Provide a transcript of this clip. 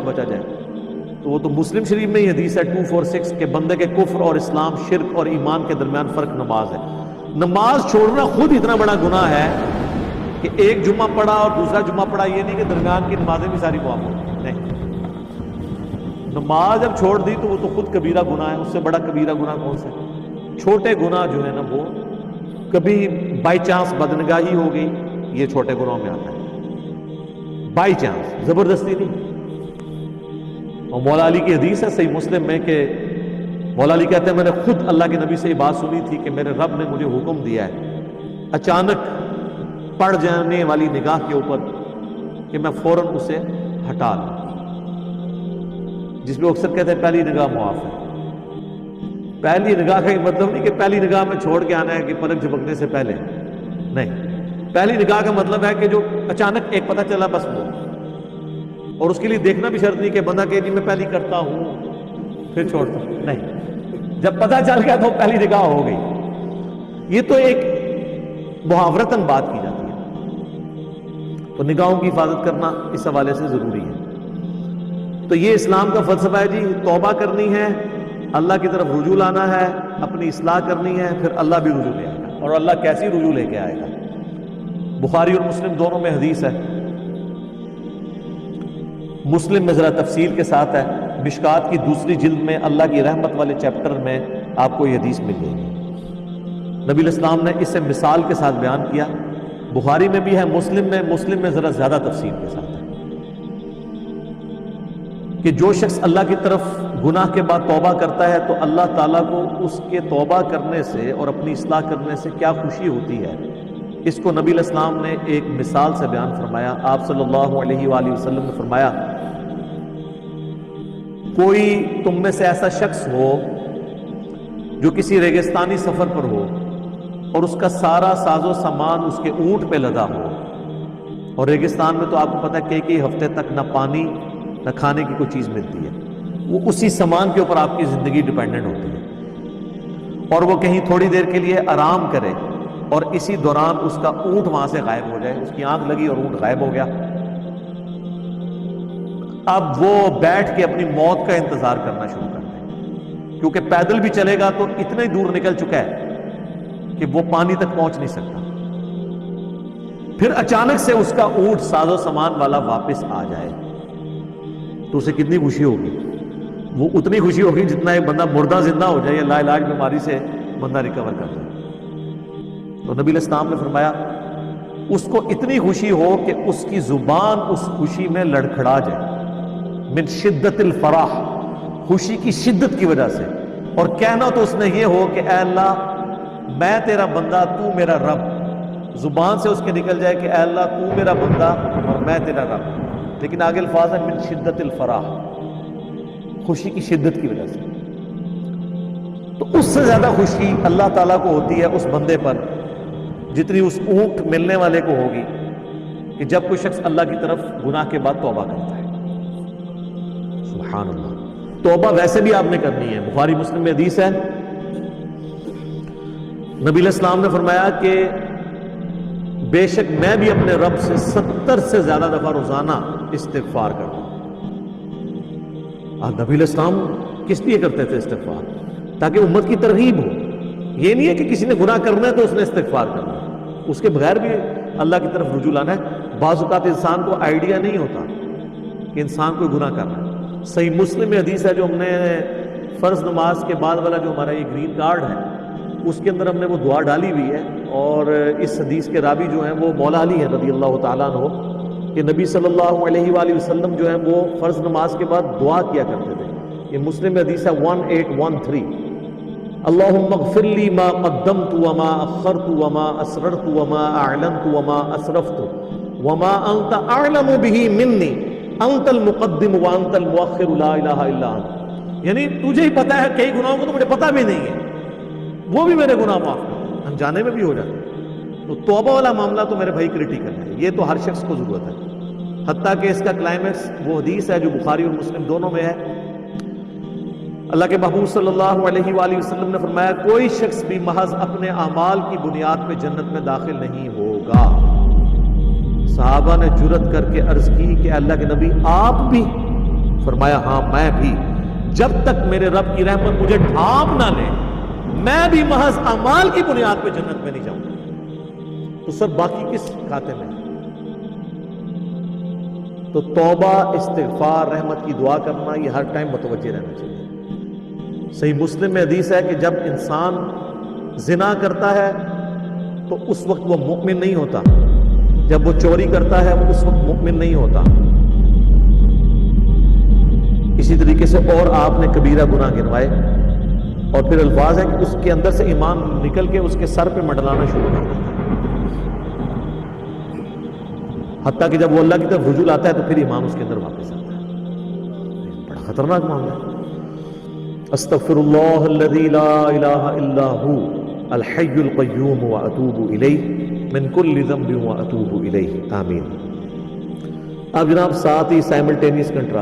بچا جائے۔ تو وہ تو مسلم شریف میں ہی حدیث ہے 246 کہ بندے کے کفر اور اسلام، شرک اور ایمان کے درمیان فرق نماز ہے۔ نماز چھوڑنا خود اتنا بڑا گناہ ہے کہ ایک جمعہ پڑھا اور دوسرا جمعہ پڑھا، یہ نہیں کہ درمیان کی نمازیں بھی ساری معاف ہو، نہیں۔ نماز جب چھوڑ دی تو وہ تو خود کبیرہ گناہ ہے، اس سے بڑا کبیرہ گناہ کون سا ہے؟ چھوٹے گناہ جو ہے نا، وہ کبھی بائی چانس بدنگاہی ہو گئی، یہ چھوٹے گناہوں میں آتا ہے، بائی چانس، زبردستی نہیں۔ اور مولا علی کی حدیث ہے صحیح مسلم میں کہ مولا علی کہتے ہیں میں نے خود اللہ کے نبی سے یہ بات سنی تھی کہ میرے رب نے مجھے حکم دیا ہے اچانک پڑ جانے والی نگاہ کے اوپر کہ میں فوراً اسے ہٹا لوں، جس میں اکثر کہتے ہیں پہلی نگاہ معاف ہے۔ پہلی نگاہ کا یہ مطلب نہیں کہ پہلی نگاہ میں چھوڑ کے آنا ہے کہ پلک جھپکنے سے پہلے، نہیں۔ پہلی نگاہ کا مطلب ہے کہ جو اچانک ایک پتہ چلا بس وہ، اور اس کے لیے دیکھنا بھی شرط نہیں کہ بندہ کہ جی میں پہلی کرتا ہوں پھر چھوڑتا ہوں، نہیں۔ جب پتہ چل گیا تو پہلی نگاہ ہو گئی۔ یہ تو ایک محاورتاً بات کی جاتی ہے، تو نگاہوں کی حفاظت کرنا اس حوالے سے ضروری ہے۔ تو یہ اسلام کا فلسفہ ہے جی، توبہ کرنی ہے، اللہ کی طرف رجوع لانا ہے، اپنی اصلاح کرنی ہے، پھر اللہ بھی رجوع لے آئے گا۔ اور اللہ کیسی رجوع لے کے آئے گا؟ بخاری اور مسلم دونوں میں حدیث ہے، مسلم میں ذرا تفصیل کے ساتھ ہے، مشکات کی دوسری جلد میں اللہ کی رحمت والے چیپٹر میں آپ کو یہ حدیث مل جائے گی۔ نبی علیہ السلام نے اسے مثال کے ساتھ بیان کیا، بخاری میں بھی ہے، مسلم میں ذرا زیادہ تفصیل کے ساتھ ہے کہ جو شخص اللہ کی طرف گناہ کے بعد توبہ کرتا ہے تو اللہ تعالیٰ کو اس کے توبہ کرنے سے اور اپنی اصلاح کرنے سے کیا خوشی ہوتی ہے، اس کو نبی علیہ السلام نے ایک مثال سے بیان فرمایا۔ آپ صلی اللہ علیہ وآلہ وسلم نے فرمایا کوئی تم میں سے ایسا شخص ہو جو کسی ریگستانی سفر پر ہو اور اس کا سارا ساز و سامان اس کے اونٹ پہ لدا ہو، اور ریگستان میں تو آپ کو پتہ ہے کئی ہفتے تک نہ پانی نہ کھانے کی کوئی چیز ملتی ہے، وہ اسی سامان کے اوپر آپ کی زندگی ڈیپینڈنٹ ہوتی ہے، اور وہ کہیں تھوڑی دیر کے لیے آرام کرے اور اسی دوران اس کا اونٹ وہاں سے غائب ہو جائے، اس کی آنکھ لگی اور اونٹ غائب ہو گیا، اب وہ بیٹھ کے اپنی موت کا انتظار کرنا شروع کر دے، کیونکہ پیدل بھی چلے گا تو اتنا ہی دور نکل چکا ہے کہ وہ پانی تک پہنچ نہیں سکتا۔ پھر اچانک سے اس کا اونٹ ساز و سامان والا واپس آ جائے تو اسے کتنی خوشی ہوگی؟ وہ اتنی خوشی ہوگی جتنا ایک بندہ مردہ زندہ ہو جائے یا لا علاج بیماری سے بندہ ریکور کر جائے۔ تو نبی علیہ السلام نے فرمایا اس کو اتنی خوشی ہو کہ اس کی زبان اس خوشی میں لڑکھڑا جائے، من شدت الفرح، خوشی کی شدت کی وجہ سے، اور کہنا تو اس نے یہ ہو کہ اے اللہ میں تیرا بندہ تو میرا رب، زبان سے اس کے نکل جائے کہ اے اللہ تو میرا بندہ اور میں تیرا رب، لیکن آگے الفاظ ہے من شدت الفرح، خوشی کی شدت کی وجہ سے۔ تو اس سے زیادہ خوشی اللہ تعالیٰ کو ہوتی ہے اس بندے پر جتنی اس اونٹ ملنے والے کو ہوگی کہ جب کوئی شخص اللہ کی طرف گناہ کے بعد توبہ کرتا ہے۔ سبحان اللہ، توبہ ویسے بھی آپ نے کرنی ہے، بخاری مسلم میں حدیث ہے، نبی علیہ السلام نے فرمایا کہ بے شک میں بھی اپنے رب سے 70 سے زیادہ دفعہ روزانہ استغفار کرتا ہوں۔ نبی علیہ السلام کس لیے کرتے تھے استغفار؟ تاکہ امت کی ترغیب ہو۔ یہ نہیں ہے کہ کسی نے گناہ کرنا ہے تو اس نے استغفار کرنا ہے، اس کے بغیر بھی اللہ کی طرف رجوع لانا ہے۔ بعض اوقات انسان کو آئیڈیا نہیں ہوتا کہ انسان کوئی گناہ کر رہا ہے۔ صحیح مسلم میں حدیث ہے جو ہم نے فرض نماز کے بعد والا جو ہمارا یہ گرین کارڈ ہے اس کے اندر ہم نے وہ دعا ڈالی ہوئی ہے، اور اس حدیث کے راوی جو ہیں وہ مولا علی ہیں رضی اللہ تعالیٰ عنہ، کہ نبی صلی اللہ علیہ وآلہ وسلم جو ہیں وہ فرض نماز کے بعد دعا کیا کرتے تھے۔ یہ مسلم میں حدیث ہے 1813، اللہم اغفر لی ما قدمت وما اخرت وما اسررت وما اعلنت وما اسرفت وما انت اعلم به منی انت المقدم وانت المؤخر لا الہ الا انت، یعنی تجھے ہی پتہ ہے کئی گناہوں کو تو مجھے پتہ بھی نہیں ہے، وہ بھی میرے گناہ معاف کر، انجانے میں بھی ہو جاتے ہیں۔ تو توبہ والا معاملہ تو میرے بھائی کریٹیکل ہے، یہ تو ہر شخص کو ضرورت ہے، حتیٰ کہ اس کا کلائمیکس وہ حدیث ہے جو بخاری اور مسلم دونوں میں ہے، اللہ کے محبوب صلی اللہ علیہ وآلہ وسلم نے فرمایا کوئی شخص بھی محض اپنے اعمال کی بنیاد پہ جنت میں داخل نہیں ہوگا۔ صحابہ نے جرأت کر کے عرض کی کہ اللہ کے نبی آپ بھی؟ فرمایا ہاں میں بھی، جب تک میرے رب کی رحمت مجھے ڈھانپ نہ لے میں بھی محض اعمال کی بنیاد پہ جنت میں نہیں جاؤں گا۔ تو سر باقی کس کھاتے میں؟ تو توبہ، استغفار، رحمت کی دعا کرنا یہ ہر ٹائم متوجہ رہنا چاہیے۔ صحیح مسلم میں حدیث ہے کہ جب انسان زنا کرتا ہے تو اس وقت وہ مؤمن نہیں ہوتا، جب وہ چوری کرتا ہے وہ اس وقت مؤمن نہیں ہوتا۔ اسی طریقے سے اور آپ نے کبیرہ گناہ گنوائے اور پھر الفاظ ہے کہ اس کے اندر سے ایمان نکل کے اس کے سر پہ منڈلانا شروع کر دیتا ہے، حتیٰ کہ جب وہ اللہ کی طرف رجوع آتا ہے تو پھر ایمان اس کے اندر واپس آتا ہے۔ بڑا خطرناک معاملہ ہے۔ استغفر اللہ الذی لا الہ الا ہو الحی القیوم واتوب الیہ من کل ذنب واتوب الیہ، آمین۔ اب جناب ساتھ ہی سائملٹینیس کنٹراسٹ